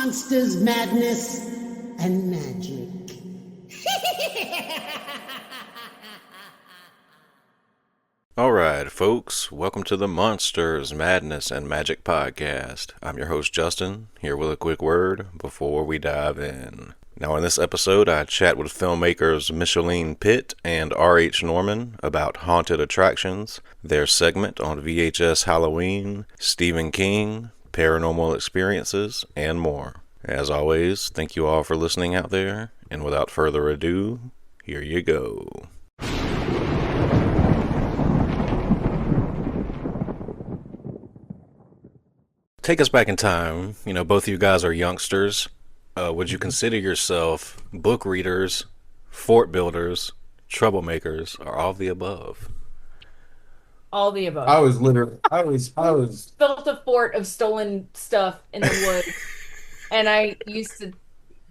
monsters, madness, and magic. Alright, folks, welcome to the Monsters, Madness, and Magic podcast. I'm your host, Justin, here with a quick word before we dive in. Now, in this episode, I chat with filmmakers Micheline Pitt and R.H. Norman about haunted attractions, their segment on VHS Halloween, Stephen King, paranormal experiences, and more. As always, thank you all for listening out there, and without further ado, here you go. Take us back in time. You know, both of you guys are youngsters. Would you consider yourself book readers, fort builders, troublemakers, or all of the above? All the above. I was Built a fort of stolen stuff in the woods, and I used to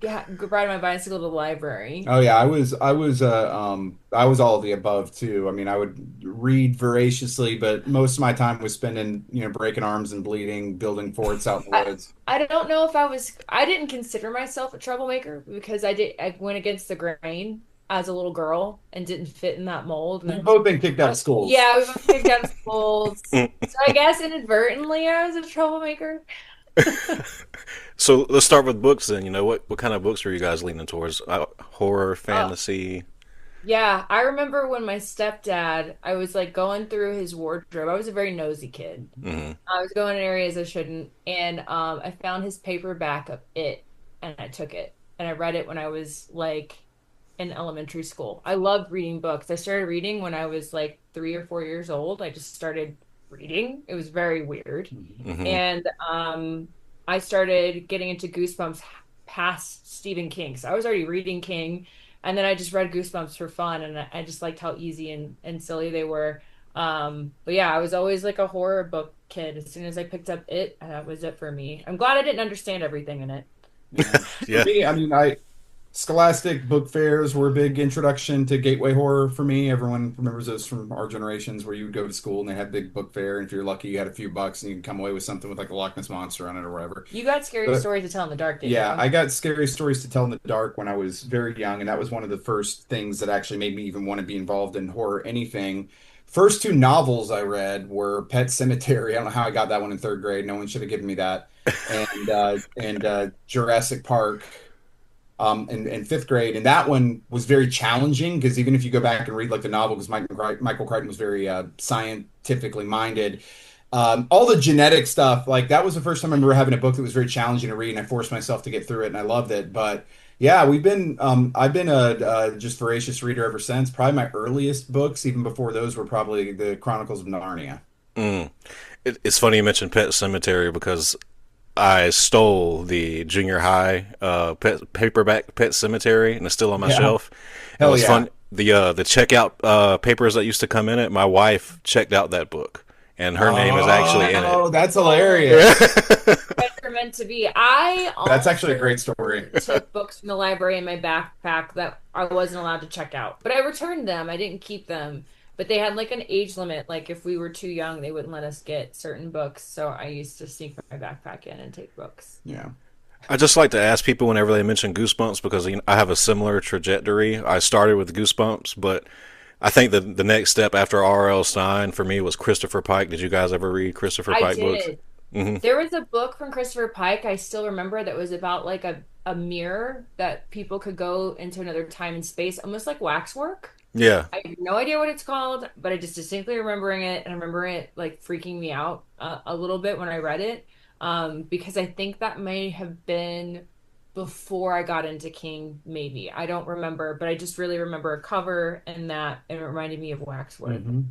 ride my bicycle to the library. Oh yeah, I was all of the above too. I mean, I would read voraciously, but most of my time was spending, breaking arms and bleeding, building forts out in the woods. I don't know if I didn't consider myself a troublemaker because I went against the grain as a little girl and didn't fit in that mold. We've both been kicked out of schools. Yeah, we both kicked out of schools. So I guess inadvertently I was a troublemaker. So let's start with books then. You know, what kind of books were you guys leaning towards? Horror, Oh, fantasy? yeah, I remember when my stepdad, I was like going through his wardrobe. I was a very nosy kid. Hmm. I was going in areas I shouldn't, and I found his paperback of It, and I took it, and I read it when I was like in elementary school. I loved reading books. I started reading when I was like 3 or 4 years old. I just started reading. It was very weird, Hmm. and I started getting into Goosebumps past Stephen King. So I was already reading King, and then I just read Goosebumps for fun, and I just liked how easy and silly they were. But yeah, I was always like a horror book kid. As soon as I picked up It, that was it for me. I'm glad I didn't understand everything in it. Yeah. For Yeah. me, I mean, I Scholastic book fairs were a big introduction to gateway horror for me. Everyone remembers those from our generations where you would go to school and they had big book fair, and if you're lucky, you had a few bucks and you could come away with something with like a Loch Ness monster on it or whatever. You got scary But stories to tell in the dark, didn't yeah, you? I got scary stories to tell in the dark when I was very young, and that was one of the first things that actually made me even want to be involved in horror anything. First two novels I read were Pet Cemetery. I don't know how I got that one in third grade. No one should have given me that. And Jurassic Park in fifth grade. And that one was very challenging because even if you go back and read like the novel, because Michael Crichton was very scientifically minded, all the genetic stuff, like that was the first time I remember having a book that was very challenging to read, and I forced myself to get through it, and I loved it. But yeah, I've been a just voracious reader ever since. Probably my earliest books, even before those, were probably the Chronicles of Narnia. Mm. It's funny you mentioned Pet Cemetery because I stole the junior high paperback Pet Cemetery, and it's still on my Yeah, shelf. And it hell was yeah. fun. The checkout papers that used to come in it. My wife checked out that book, and her name is actually in it. Oh, that's Oh, hilarious. guys are meant to be. I That's actually a also great story. took books from the library in my backpack that I wasn't allowed to check out, but I returned them. I didn't keep them, but they had like an age limit. Like if we were too young, they wouldn't let us get certain books. So I used to sneak my backpack in and take books. Yeah. I just like to ask people whenever they mention Goosebumps because I have a similar trajectory. I started with Goosebumps, but I think the next step after R.L. Stein for me was Christopher Pike. Did you guys ever read Christopher I Pike books? did. Hmm. There was a book from Christopher Pike I still remember that was about like a mirror that people could go into another time and space, almost like waxwork. Yeah. I have no idea what it's called, but I just distinctly remembering it, and I remember it like freaking me out a little bit when I read it, because I think that may have been before I got into King, maybe. I don't remember, but I just really remember a cover and that it reminded me of waxwork. Hmm.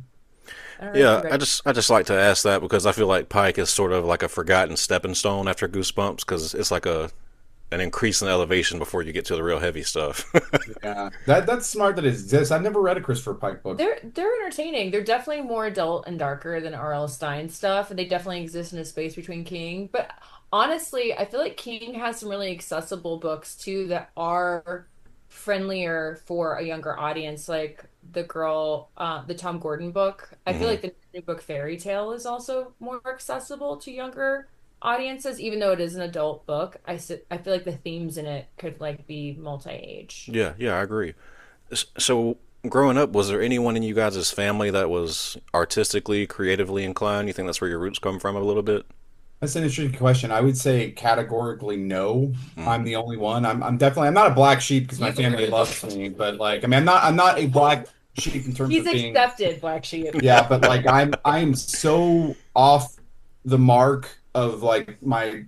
I don't know if you Yeah, read I it. just like to ask that because I feel like Pike is sort of like a forgotten stepping stone after Goosebumps because it's like a an increase in elevation before you get to the real heavy stuff. Yeah. That's smart that it exists. I've never read a Christopher Pike book. They're entertaining. They're definitely more adult and darker than R.L. Stein stuff, and they definitely exist in a space between King. But honestly, I feel like King has some really accessible books too that are friendlier for a younger audience, like the Tom Gordon book. I feel Hmm. like the new book Fairy Tale is also more accessible to younger audiences, even though it is an adult book. I feel like the themes in it could like be multi-age. Yeah, yeah, I agree. So, growing up, was there anyone in you guys' family that was artistically, creatively inclined? You think that's where your roots come from a little bit? That's an interesting question. I would say categorically no. Mm. I'm the only one. I'm definitely I'm not a black sheep because my You, family loves me, but like I mean I'm not a black sheep in terms he's of being accepted, Black Sheep. yeah, but like I'm so off the mark of like my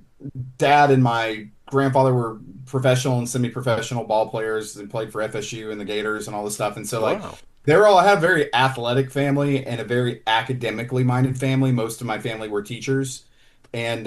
dad and my grandfather were professional and semi-professional ball players and played for FSU and the Gators and all this stuff. And so like Wow. they're all I have a very athletic family and a very academically minded family. Most of my family were teachers. And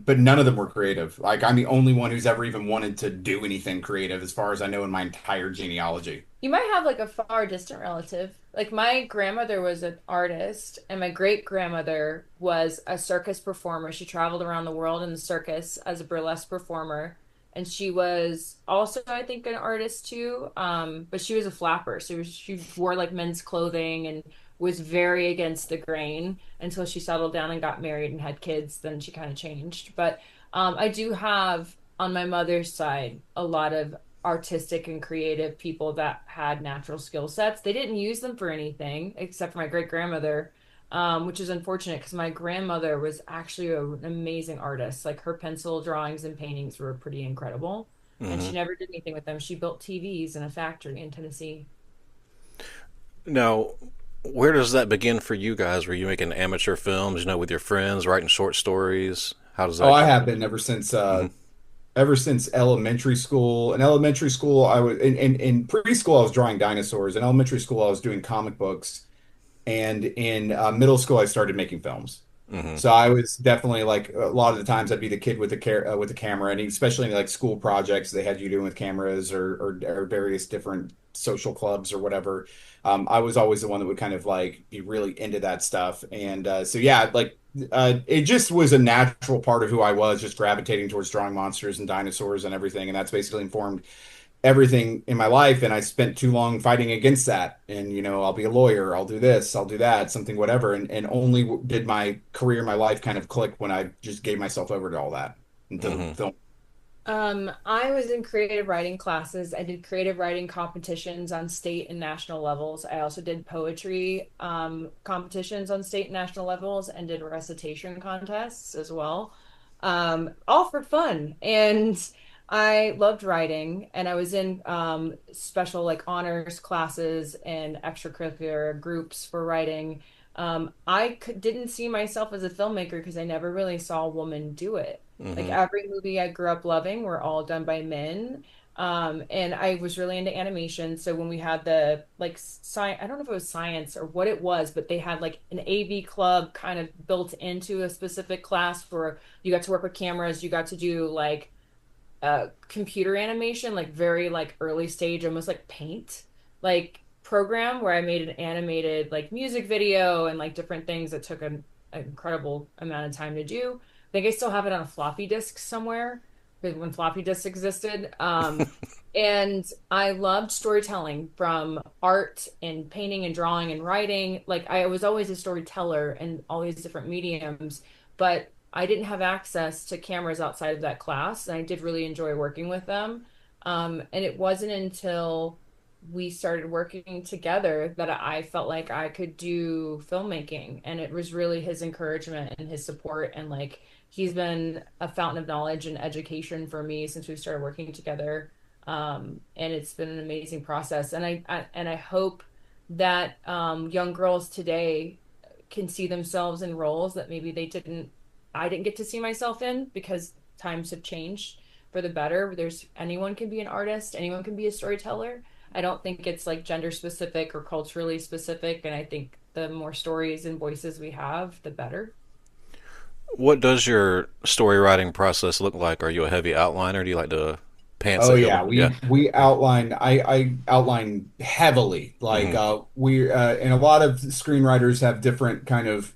but none of them were creative. Like I'm the only one who's ever even wanted to do anything creative as far as I know in my entire genealogy. You might have like a far distant relative. Like my grandmother was an artist, and my great grandmother was a circus performer. She traveled around the world in the circus as a burlesque performer. And she was also, I think, an artist too. But she was a flapper. So she wore like men's clothing and was very against the grain until she settled down and got married and had kids. Then she kind of changed. But I do have on my mother's side a lot of artistic and creative people that had natural skill sets. They didn't use them for anything except for my great grandmother, which is unfortunate because my grandmother was actually an amazing artist. Like her pencil drawings and paintings were pretty incredible. And Hmm. she never did anything with them. She built TVs in a factory in Tennessee. Now, where does that begin for you guys? Were you making amateur films, with your friends, writing short stories? How does Oh, that I come? have been Hmm. ever since elementary school. In elementary school, I was in preschool, I was drawing dinosaurs. In elementary school, I was doing comic books, and in middle school, I started making films. Hmm. So I was definitely like a lot of the times I'd be the kid with with the camera, and especially in like school projects they had you doing with cameras or various different social clubs or whatever. I was always the one that would kind of like be really into that stuff, and so yeah, like it just was a natural part of who I was, just gravitating towards drawing monsters and dinosaurs and everything, and that's basically informed everything in my life. And I spent too long fighting against that. And, I'll be a lawyer, I'll do this, I'll do that, something, whatever. And only did my career, my life kind of click when I just gave myself over to all that into Hmm. film. I was in creative writing classes. I did creative writing competitions on state and national levels. I also did poetry competitions on state and national levels and did recitation contests as well. All for fun. And I loved writing, and I was in special like honors classes and extracurricular groups for writing. Didn't see myself as a filmmaker because I never really saw a woman do it. Like Hmm. every movie I grew up loving were all done by men. And I was really into animation. So when we had the like science, I don't know if it was science or what it was, but they had like an AV club kind of built into a specific class where you got to work with cameras, you got to do like computer animation, like very like early stage, almost like paint, like program where I made an animated like music video and like different things that took an incredible amount of time to do. I think I still have it on a floppy disk somewhere when floppy disks existed. And I loved storytelling from art and painting and drawing and writing. Like I was always a storyteller in all these different mediums, but I didn't have access to cameras outside of that class, and I did really enjoy working with them. And it wasn't until we started working together that I felt like I could do filmmaking, and it was really his encouragement and his support, and like he's been a fountain of knowledge and education for me since we started working together. And it's been an amazing process, and I hope that young girls today can see themselves in roles that maybe I didn't get to see myself in because times have changed for the better. Anyone can be an artist, anyone can be a storyteller. I don't think it's like gender specific or culturally specific, and I think the more stories and voices we have, the better. What does your story writing process look like? Are you a heavy outliner? Do you like to pants Oh it? yeah, Yeah. we outline. I outline heavily. Like Hmm. we and a lot of screenwriters have different kind of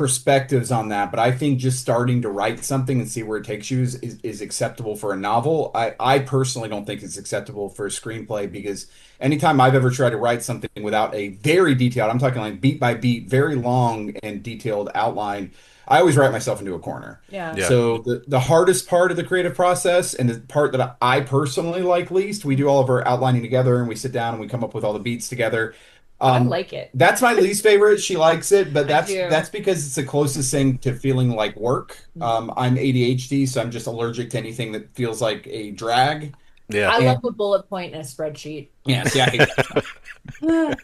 perspectives on that, but I think just starting to write something and see where it takes you is acceptable for a novel. I personally don't think it's acceptable for a screenplay because anytime I've ever tried to write something without a very detailed, I'm talking like beat by beat, very long and detailed outline, I always write myself into a corner. Yeah. Yeah. So the hardest part of the creative process and the part that I personally like least, we do all of our outlining together and we sit down and we come up with all the beats together. I like it. That's my least favorite. She likes it, but I do. that's because it's the closest thing to feeling like work. I'm ADHD, so I'm just allergic to anything that feels like a drag. Yeah. I And love a bullet point in a spreadsheet. yeah, see, I hate that.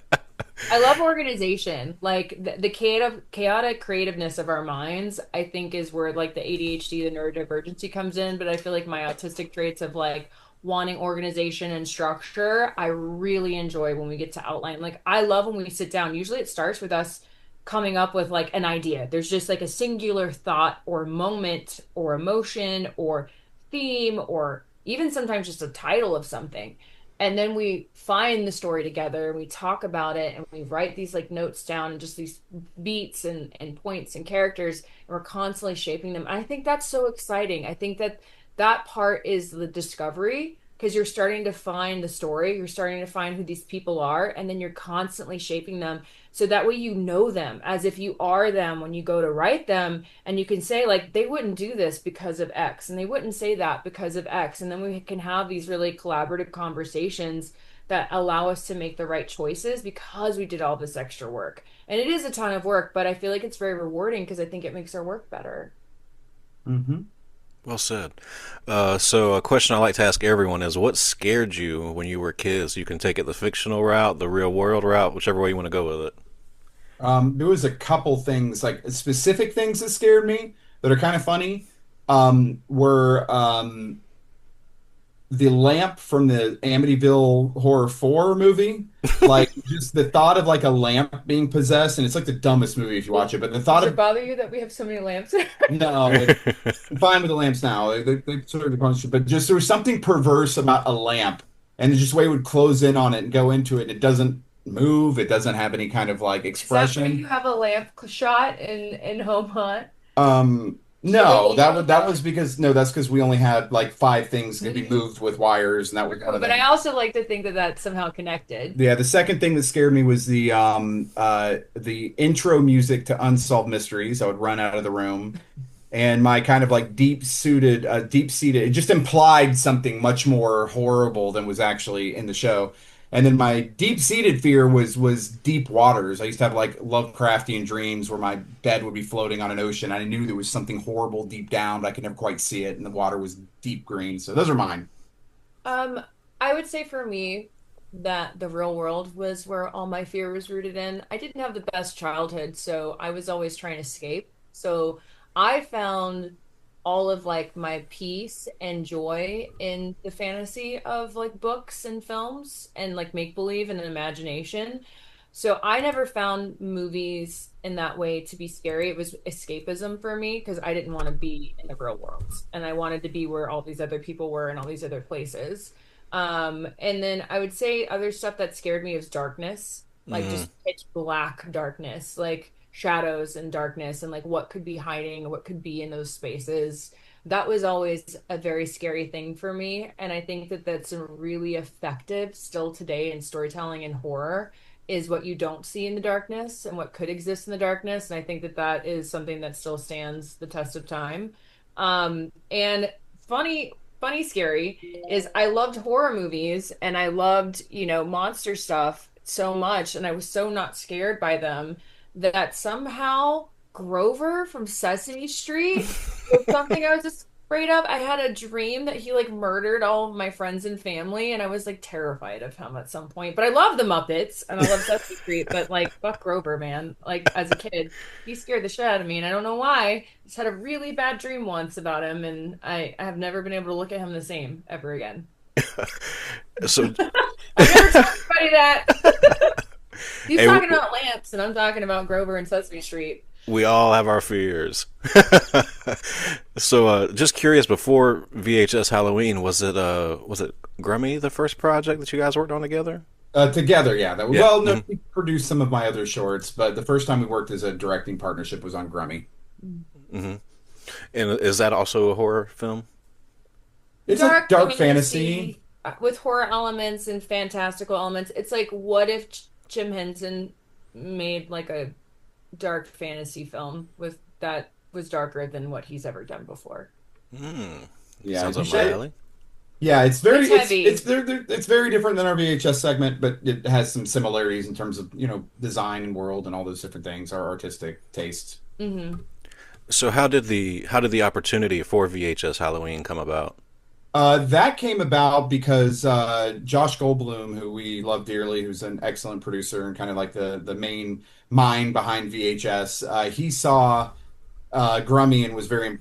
I love organization. Like the chaotic creativeness of our minds, I think is where like the ADHD, the neurodivergency comes in. But I feel like my autistic traits of like wanting organization and structure, I really enjoy when we get to outline. Like I love when we sit down. Usually it starts with us coming up with like an idea. There's just like a singular thought or moment or emotion or theme or even sometimes just a title of something. And then we find the story together and we talk about it and we write these like notes down and just these beats and points and characters and we're constantly shaping them. And I think that's so exciting. I think that that part is the discovery because you're starting to find the story, you're starting to find who these people are, and then you're constantly shaping them so that way you know them as if you are them when you go to write them, and you can say like they wouldn't do this because of X and they wouldn't say that because of X, and then we can have these really collaborative conversations that allow us to make the right choices because we did all this extra work. And it is a ton of work, but I feel like it's very rewarding because I think it makes our work better. Hmm. Well said. So a question I like to ask everyone is, what scared you when you were kids? You can take it the fictional route, the real world route, whichever way you want to go with it. There was a couple things, like specific things that scared me that are kind of funny. Were the lamp from the Amityville Horror 4 movie. Like just the thought of like a lamp being possessed, and it's like the dumbest movie if you watch it, but the thought Does it of bother you that we have so many lamps? no, I'm fine with the lamps now. They sort of punch, but just there was something perverse about a lamp, and just the way it would close in on it and go into it, and it doesn't move, it doesn't have any kind of like Is that why expression. you have a lamp shot in Home Hunt? No, that was because no, that's because we only had like five things that could be moved with wires, and that was one of But I them. also like to think that that's somehow connected. Yeah, the second thing that scared me was the intro music to Unsolved Mysteries. I would run out of the room, and my kind of like deep seated, it just implied something much more horrible than was actually in the show. And then my deep seated fear was deep waters. I used to have like Lovecraftian dreams where my bed would be floating on an ocean. I knew there was something horrible deep down, but I could never quite see it, and the water was deep green. So those are mine. Um, I would say for me that the real world was where all my fear was rooted in. I didn't have the best childhood, so I was always trying to escape. So I found all of like my peace and joy in the fantasy of like books and films and like make believe and imagination. So I never found movies in that way to be scary. It was escapism for me because I didn't want to be in the real world and I wanted to be where all these other people were in all these other places. And then I would say other stuff that scared me is darkness, like Mm. just pitch black darkness, like shadows and darkness and like what could be hiding, what could be in those spaces. That was always a very scary thing for me. And I think that that's a really effective still today in storytelling and horror is what you don't see in the darkness and what could exist in the darkness. And I think that that is something that still stands the test of time. And funny, scary is I loved horror movies and I loved, monster stuff so much. And I was so not scared by them that somehow Grover from Sesame Street was something I was just afraid of. I had a dream that he like murdered all of my friends and family, and I was like terrified of him at some point. But I love the Muppets and I love Sesame Street, but like fuck Grover, man. Like as a kid, he scared the shit out of me, and I don't know why. I just had a really bad dream once about him, and I have never been able to look at him the same ever again. So, I've never told anybody that. He's hey, talking about lamps, and I'm talking about Grover and Sesame Street. we all have our fears. So, just curious, before VHS Halloween, was it Grummy the first project that you guys worked on together? Together, yeah. Yeah. Well, no, he produced some of my other shorts, but the first time we worked as a directing partnership was on Grummy. Hmm. And is that also a horror film? It's a Dark dark fantasy. fantasy with horror elements and fantastical elements. It's like, what if Jim Henson made like a dark fantasy film with that was darker than what he's ever done before? Mm. Yeah, Sounds up my alley. yeah, it's very It's heavy. it's very different than our VHS segment, but it has some similarities in terms of, design and world and all those different things, our artistic tastes. Hmm. So how did the opportunity for VHS Halloween come about? That came about because Josh Goldblum, who we love dearly, who's an excellent producer and kind of like the main mind behind VHS, he saw Grummy and was very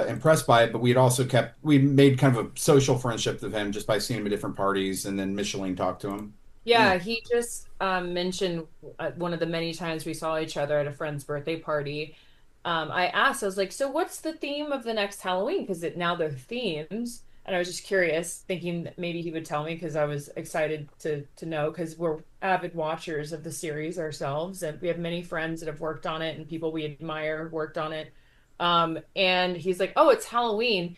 impressed by it. But we made kind of a social friendship with him just by seeing him at different parties, and then Micheline talked to him. Yeah, he just mentioned one of the many times we saw each other at a friend's birthday party. I asked, I was like, "So what's the theme of the next Halloween?" Because now they're themes, and I was just curious, thinking that maybe he would tell me because I was excited to know because we're avid watchers of the series ourselves, and we have many friends that have worked on it and people we admire worked on it. And he's like, "Oh, it's Halloween."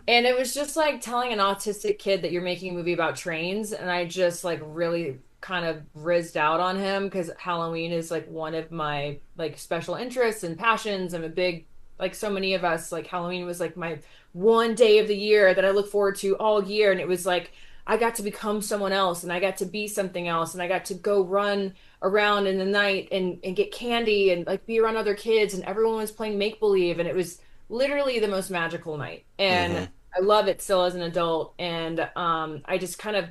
And it was just like telling an autistic kid that you're making a movie about trains. And I just like really kind of rizzed out on him because Halloween is like one of my like special interests and passions. I'm a big, like so many of us, like Halloween was like my one day of the year that I look forward to all year. And it was like I got to become someone else and I got to be something else and I got to go run around in the night and get candy and like be around other kids and everyone was playing make believe and it was literally the most magical night. And Hmm. I love it still as an adult. And I just kind of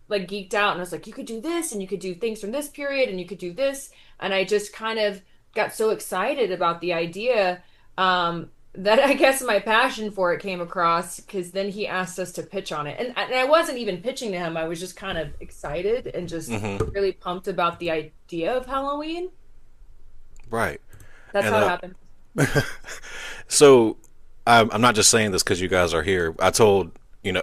like geeked out and I was like, you could do this and you could do things from this period and you could do this. And I just kind of got so excited about the idea that I guess my passion for it came across because then he asked us to pitch on it. And I wasn't even pitching to him. I was just kind of excited and just Hmm. really pumped about the idea of Halloween. Right. That's And how it happened. so I'm not just saying this because you guys are here. I told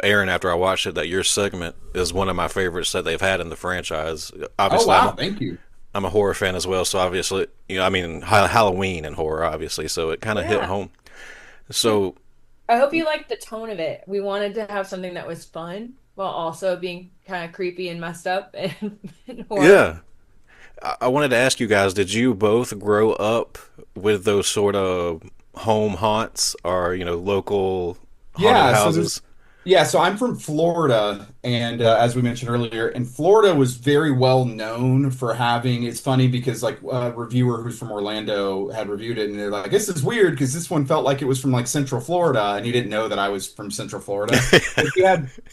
Aaron after I watched it that your segment is one of my favorites that they've had in the franchise. Oh Obviously, wow, thank you. I'm a horror fan as well, so obviously, I mean Halloween and horror, obviously, so it kind of hit Yeah. home. So I hope you liked the tone of it. We wanted to have something that was fun while also being kind of creepy and messed up and horror. yeah, I wanted to ask you guys: did you both grow up with those sort of home haunts or local haunted Yeah, so houses? there's yeah, so I'm from Florida, and as we mentioned earlier, and Florida was very well known for having. It's funny because like a reviewer who's from Orlando had reviewed it, and they're like, "This is weird because this one felt like it was from like Central Florida," and he didn't know that I was from Central Florida. But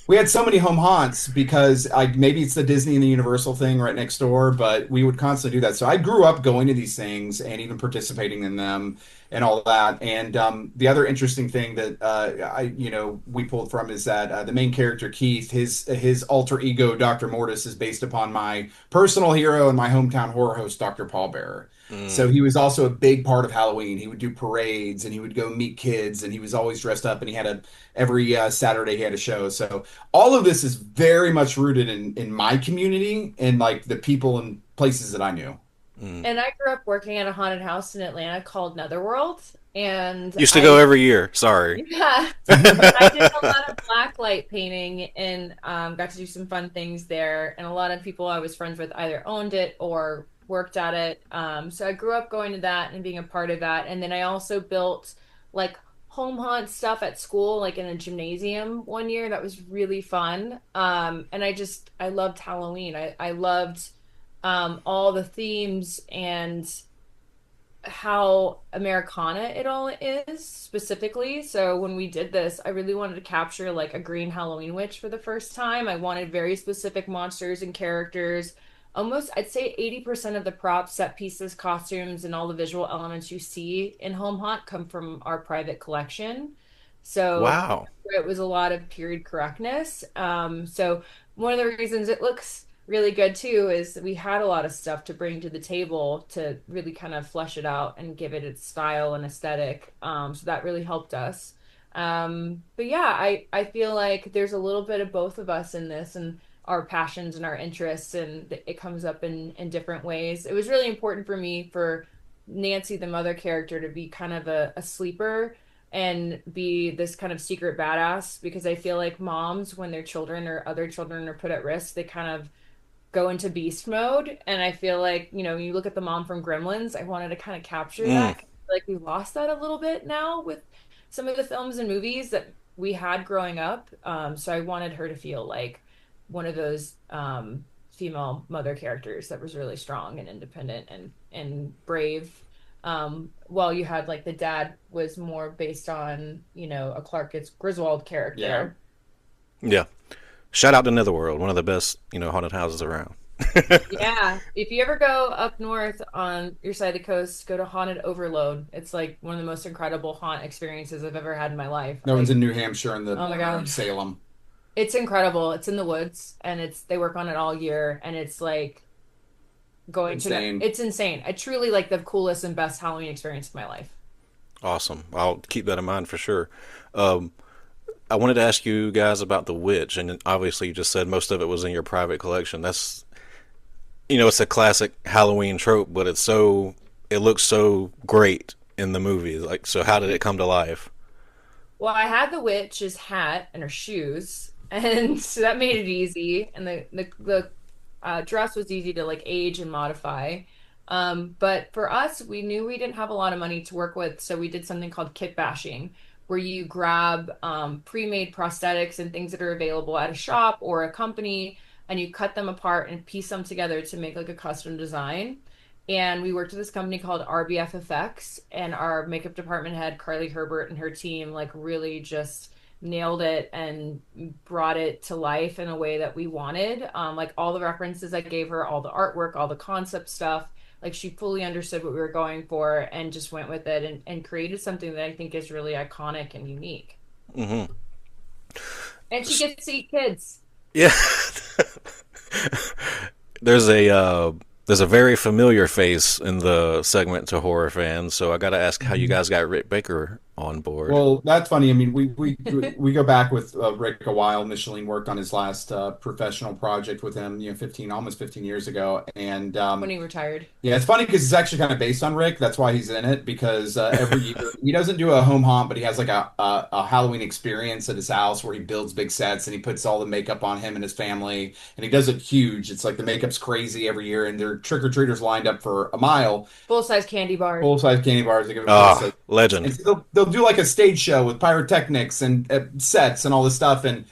we had so many home haunts because maybe it's the Disney and the Universal thing right next door, but we would constantly do that. So I grew up going to these things and even participating in them and all that. And the other interesting thing that we pulled from is that the main character Keith, his alter ego Dr. Mortis, is based upon my personal hero and my hometown horror host Dr. Paul Bearer. So Mm, he was also a big part of Halloween. He would do parades and he would go meet kids and he was always dressed up and he had a every Saturday he had a show. So all of this is very much rooted in my community and like the people and places that I knew. mm. And I grew up working at a haunted house in Atlanta called Netherworld. And Used to go I, every year. Sorry. yeah, I did a lot of blacklight painting and got to do some fun things there. And a lot of people I was friends with either owned it or worked at it. So I grew up going to that and being a part of that. And then I also built like home haunt stuff at school, like in a gymnasium one year. That was really fun. And I loved Halloween. I loved all the themes and how Americana it all is specifically. So when we did this, I really wanted to capture like a green Halloween witch for the first time. I wanted very specific monsters and characters. Almost, I'd say 80% of the props, set pieces, costumes, and all the visual elements you see in Home Haunt come from our private collection. So Wow. it was a lot of period correctness. So one of the reasons it looks really good too is that we had a lot of stuff to bring to the table to really kind of flesh it out and give it its style and aesthetic. So that really helped us. But yeah, I feel like there's a little bit of both of us in this, and our passions and our interests, and it comes up in different ways. It was really important for me for Nancy, the mother character, to be kind of a sleeper and be this kind of secret badass, because I feel like moms, when their children or other children are put at risk, they kind of go into beast mode. And I feel like, you look at the mom from Gremlins, I wanted to kind of capture Mm. that. I feel like we lost that a little bit now with some of the films and movies that we had growing up. So I wanted her to feel like one of those female mother characters that was really strong and independent and brave. While you had like the dad was more based on, a Clark Griswold Yeah. character. Yeah. Shout out to Netherworld, one of the best, haunted houses around. Yeah, if you ever go up north on your side of the coast, go to Haunted Overload. It's like one of the most incredible haunt experiences I've ever had in my life. No one's in New Hampshire and the Oh my God. Salem. It's incredible. It's in the woods, and they work on it all year, and it's like Insane. it's insane. I truly like the coolest and best Halloween experience of my life. Awesome. I'll keep that in mind for sure. Um, I wanted to ask you guys about The Witch, and obviously you just said most of it was in your private collection. That's, it's a classic Halloween trope, but it looks so great in the movie. Like, so how did it come to life? Well, I had the witch's hat and her shoes, and so that made it easy. And the dress was easy to like age and modify. But for us, we knew we didn't have a lot of money to work with, so we did something called kit bashing, where you grab pre-made prosthetics and things that are available at a shop or a company, and you cut them apart and piece them together to make like a custom design. And we worked with this company called RBF Effects, and our makeup department head, Carly Herbert, and her team like really just nailed it and brought it to life in a way that we wanted. Like all the references I gave her, all the artwork, all the concept stuff, like she fully understood what we were going for and just went with it and created something that I think is really iconic and unique. Hmm. And she gets to eat kids. Yeah. there's a uh, there's a very familiar face in the segment to horror fans, so I got to ask how you guys got Rick Baker on board. Well, that's funny. I mean, we go back with Rick a while. Micheline worked on his last professional project with him, almost 15 years ago. And When he retired. yeah, it's funny because it's actually kind of based on Rick. That's why he's in it, because every year he doesn't do a home haunt, but he has like a Halloween experience at his house where he builds big sets and he puts all the makeup on him and his family, and he does it huge. It's like the makeup's crazy every year, and there are trick-or-treaters lined up for a mile, Full-size candy bars. full-size candy bars. They give Ah, and legend. so they'll do like a stage show with pyrotechnics and sets and all this stuff. And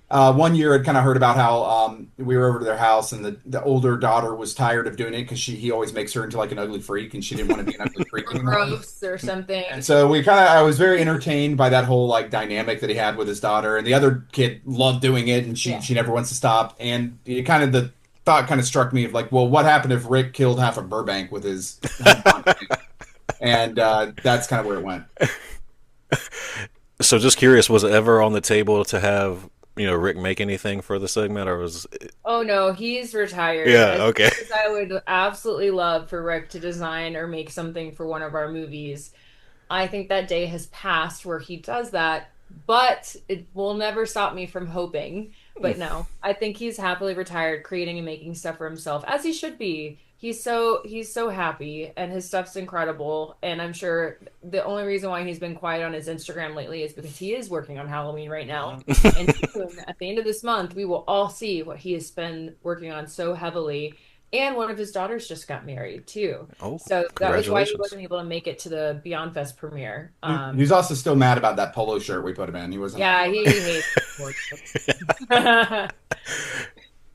one year I'd kind of heard about how we were over to their house, and the older daughter was tired of doing it because he always makes her into like an ugly freak, and she didn't want to be an ugly freak anymore. Gross or something. And so I was very entertained by that whole like dynamic that he had with his daughter, and the other kid loved doing it, and Yeah. she never wants to stop. And it kind of the thought kind of struck me of like, well, what happened if Rick killed half of Burbank with his and that's kind of where it went. So just curious, was it ever on the table to have, Rick make anything for the segment, or was Oh no, he's retired. yeah, As okay. much as I would absolutely love for Rick to design or make something for one of our movies, I think that day has passed where he does that, but it will never stop me from hoping. But no, I think he's happily retired, creating and making stuff for himself, as he should be. He's so happy, and his stuff's incredible. And I'm sure the only reason why he's been quiet on his Instagram lately is because he is working on Halloween right now. And soon, at the end of this month, we will all see what he has been working on so heavily. And one of his daughters just got married too. Oh, So that was why he congratulations. wasn't able to make it to the Beyond Fest premiere. He's also still mad about that polo shirt we put him in. He wasn't. Yeah, he hates sports.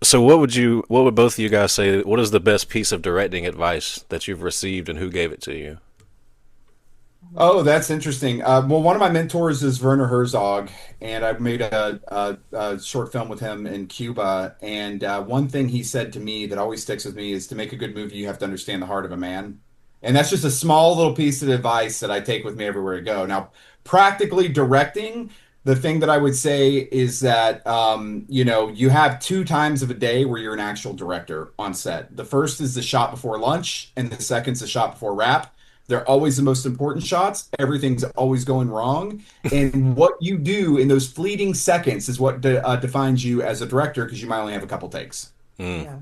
So what would both of you guys say, what is the best piece of directing advice that you've received, and who gave it to you? Oh, that's interesting. Well, one of my mentors is Werner Herzog, and I've made a short film with him in Cuba. And one thing he said to me that always sticks with me is to make a good movie, you have to understand the heart of a man. And that's just a small little piece of advice that I take with me everywhere I go. Now, practically directing, the thing that I would say is that you have two times of a day where you're an actual director on set. The first is the shot before lunch, and the second's the shot before wrap. They're always the most important shots. Everything's always going wrong. And what you do in those fleeting seconds is what defines you as a director because you might only have a couple takes. Yeah.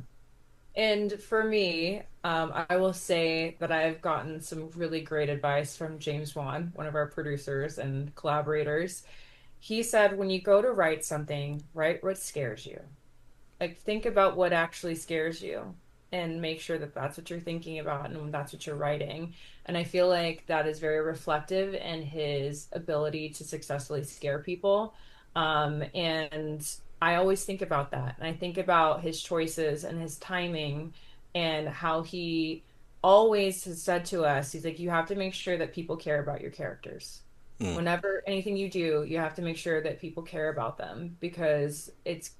And for me, I will say that I've gotten some really great advice from James Wan, one of our producers and collaborators. He said, when you go to write something, write what scares you. Like, think about what actually scares you and make sure that that's what you're thinking about and that's what you're writing. And I feel like that is very reflective in his ability to successfully scare people. And I always think about that. And I think about his choices and his timing and how he always has said to us, he's like, you have to make sure that people care about your characters. Whenever anything you do, you have to make sure that people care about them because it's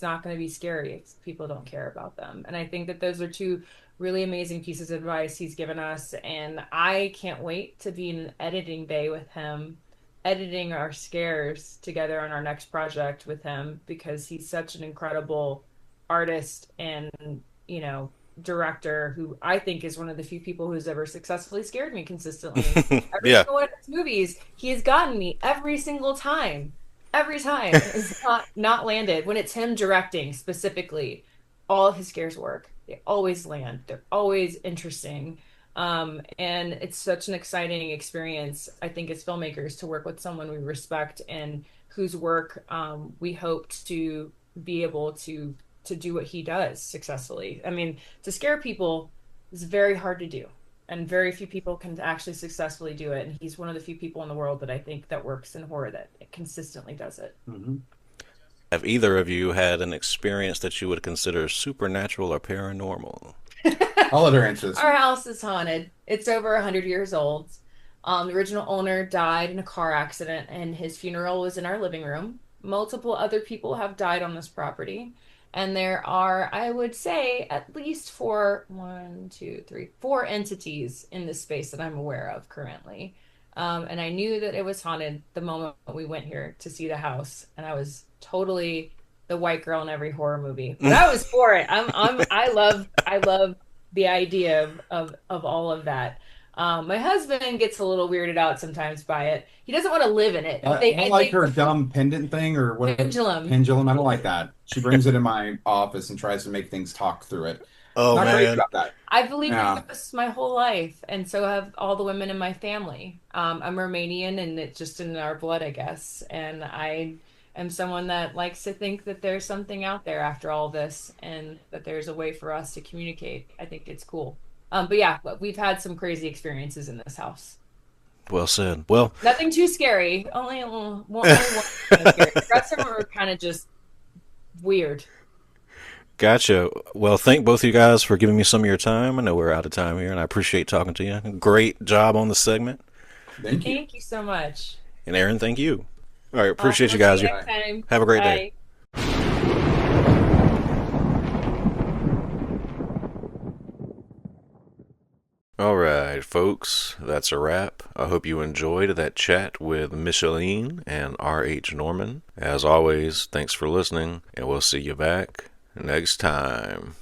not gonna be scary if people don't care about them. And I think that those are two really amazing pieces of advice he's given us. And I can't wait to be in an editing bay with him, editing our scares together on our next project with him because he's such an incredible artist and, you know, director who I think is one of the few people who's ever successfully scared me consistently. Every Yeah. single one of his movies, he has gotten me every single time. Every time it's not landed. When it's him directing specifically, all of his scares work. They always land. They're always interesting. And it's such an exciting experience, I think, as filmmakers to work with someone we respect and whose work we hope to be able to do what he does successfully. I mean, to scare people is very hard to do, and very few people can actually successfully do it. And he's one of the few people in the world that I think that works in horror that consistently does it. Have either of you had an experience that you would consider supernatural or paranormal? I'll let her answer this. Our house is haunted. It's over 100 years old. The original owner died in a car accident, and his funeral was in our living room. Multiple other people have died on this property. And there are, I would say, at least four entities in this space that I'm aware of currently. And I knew that it was haunted the moment we went here to see the house, and I was totally the white girl in every horror movie. But I was for it. I love the idea of all of that. My husband gets a little weirded out sometimes by it. He doesn't want to live in it. I don't like her dumb pendant thing or what pendulum. I don't like that. She brings it in my office and tries to make things talk through it. Oh, Not crazy about that. I believe Yeah. in ghosts my whole life, and so have all the women in my family. I'm Romanian, and it's just in our blood, I guess. And I am someone that likes to think that there's something out there after all this, and that there's a way for us to communicate. I think it's cool. But yeah, we've had some crazy experiences in this house. Well said. Well, Nothing too scary. Only one kind of scary. The rest of them were kind of just weird. gotcha. Well, thank both of you guys for giving me some of your time. I know we're out of time here, and I appreciate talking to you. Great job on the segment. Thank you. Thank you so much. And Aaron, thank you. All right, appreciate you We'll guys. see next time. Have a great Bye. day. Alright, folks, that's a wrap. I hope you enjoyed that chat with Micheline and R.H. Norman. As always, thanks for listening, and we'll see you back next time.